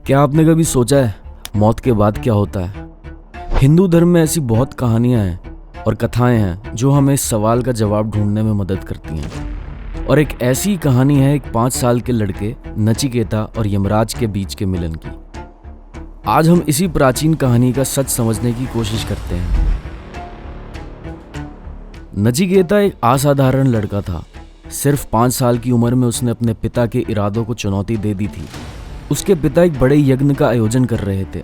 क्या आपने कभी सोचा है मौत के बाद क्या होता है? हिंदू धर्म में ऐसी बहुत कहानियां हैं और कथाएं हैं जो हमें इस सवाल का जवाब ढूंढने में मदद करती हैं। और एक ऐसी कहानी है एक 5 साल के लड़के नचिकेता और यमराज के बीच के मिलन की। आज हम इसी प्राचीन कहानी का सच समझने की कोशिश करते हैं। नचिकेता एक असाधारण लड़का था। सिर्फ 5 साल की उम्र में उसने अपने पिता के इरादों को चुनौती दे दी थी। उसके पिता एक बड़े यज्ञ का आयोजन कर रहे थे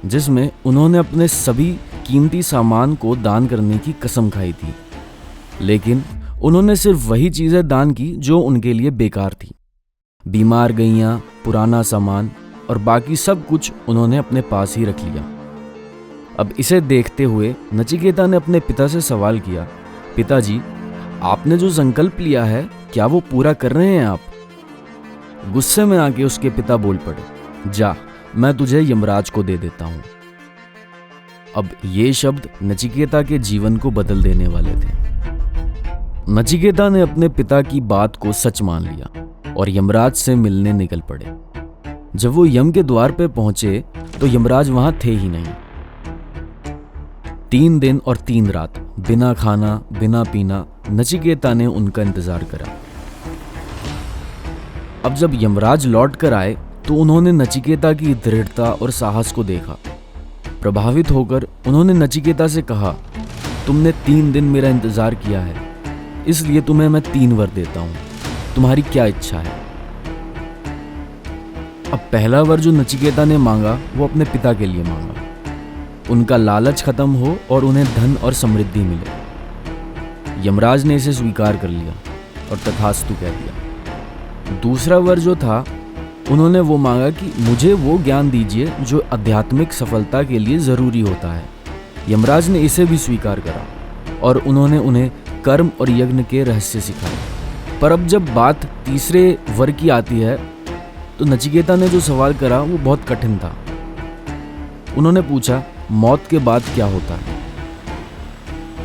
जिसमें उन्होंने अपने सभी कीमती सामान को दान करने की कसम खाई थी, लेकिन उन्होंने सिर्फ वही चीजें दान की जो उनके लिए बेकार थी। बीमार गैयां, पुराना सामान और बाकी सब कुछ उन्होंने अपने पास ही रख लिया। अब इसे देखते हुए नचिकेता ने अपने पिता से सवाल किया, पिताजी, आपने जो संकल्प लिया है क्या वो पूरा कर रहे हैं आप? गुस्से में आके उसके पिता बोल पड़े, जा, मैं तुझे यमराज को दे देता हूं। अब ये शब्द नचिकेता के जीवन को बदल देने वाले थे। नचिकेता ने अपने पिता की बात को सच मान लिया और यमराज से मिलने निकल पड़े। जब वो यम के द्वार पे पहुंचे तो यमराज वहां थे ही नहीं। 3 दिन और 3 रात बिना खाना बिना पीना नचिकेता ने उनका इंतजार करा। अब जब यमराज लौट कर आए तो उन्होंने नचिकेता की दृढ़ता और साहस को देखा। प्रभावित होकर उन्होंने नचिकेता से कहा, तुमने 3 दिन मेरा इंतजार किया है, इसलिए तुम्हें मैं 3 वर देता हूं। तुम्हारी क्या इच्छा है? अब पहला वर जो नचिकेता ने मांगा वो अपने पिता के लिए मांगा। उनका लालच खत्म हो और उन्हें धन और समृद्धि मिले। यमराज ने इसे स्वीकार कर लिया और तथास्तु कह दिया। दूसरा वर जो था, उन्होंने वो मांगा कि मुझे वो ज्ञान दीजिए जो आध्यात्मिक सफलता के लिए जरूरी होता है। यमराज ने इसे भी स्वीकार करा और उन्होंने उन्हें कर्म और यज्ञ के रहस्य सिखाए। पर अब जब बात तीसरे वर की आती है तो नचिकेता ने जो सवाल करा वो बहुत कठिन था। उन्होंने पूछा, मौत के बाद क्या होता है?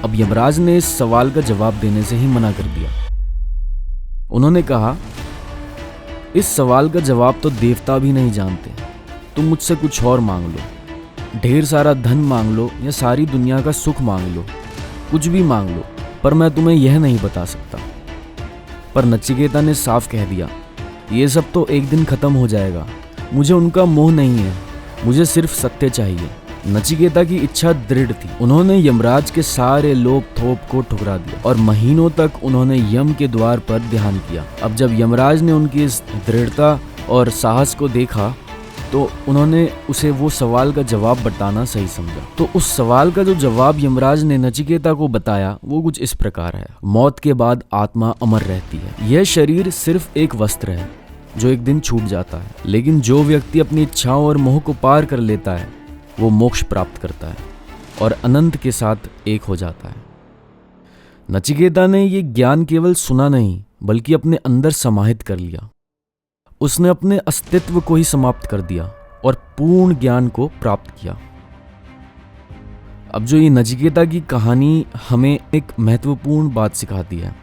अब यमराज ने इस सवाल का जवाब देने से ही मना कर दिया। उन्होंने कहा, इस सवाल का जवाब तो देवता भी नहीं जानते। तुम मुझसे कुछ और मांग लो, ढेर सारा धन मांग लो या सारी दुनिया का सुख मांग लो, कुछ भी मांग लो, पर मैं तुम्हें यह नहीं बता सकता। पर नचिकेता ने साफ कह दिया, ये सब तो एक दिन खत्म हो जाएगा। मुझे उनका मोह नहीं है, मुझे सिर्फ सत्य चाहिए। नचिकेता की इच्छा दृढ़ थी। उन्होंने यमराज के सारे लोभ थोप को ठुकरा दिया और महीनों तक उन्होंने यम के द्वार पर ध्यान किया। अब जब यमराज ने उनकी इस दृढ़ता और साहस को देखा तो उन्होंने उसे वो सवाल का जवाब बताना सही समझा। तो उस सवाल का जो जवाब यमराज ने नचिकेता को बताया वो कुछ इस प्रकार है, मौत के बाद आत्मा अमर रहती है। यह शरीर सिर्फ एक वस्त्र है जो एक दिन छूट जाता है, लेकिन जो व्यक्ति अपनी इच्छाओं और मोह को पार कर लेता है वो मोक्ष प्राप्त करता है और अनंत के साथ एक हो जाता है। नचिकेता ने ये ज्ञान केवल सुना नहीं बल्कि अपने अंदर समाहित कर लिया। उसने अपने अस्तित्व को ही समाप्त कर दिया और पूर्ण ज्ञान को प्राप्त किया। अब जो ये नचिकेता की कहानी हमें एक महत्वपूर्ण बात सिखाती है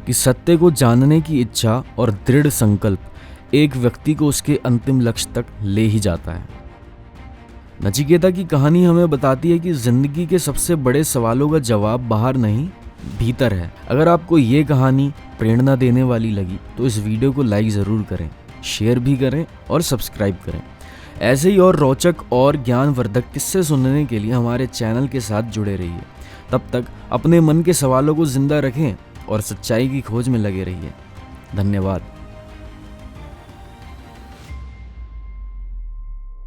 कि सत्य को जानने की इच्छा और दृढ़ संकल्प एक व्यक्ति को उसके अंतिम लक्ष्य तक ले ही जाता है। नचिकेता की कहानी हमें बताती है कि जिंदगी के सबसे बड़े सवालों का जवाब बाहर नहीं, भीतर है। अगर आपको ये कहानी प्रेरणा देने वाली लगी तो इस वीडियो को लाइक ज़रूर करें, शेयर भी करें और सब्सक्राइब करें। ऐसे ही और रोचक और ज्ञानवर्धक किस्से सुनने के लिए हमारे चैनल के साथ जुड़े रहिए। तब तक अपने मन के सवालों को जिंदा रखें और सच्चाई की खोज में लगे रहिए। धन्यवाद।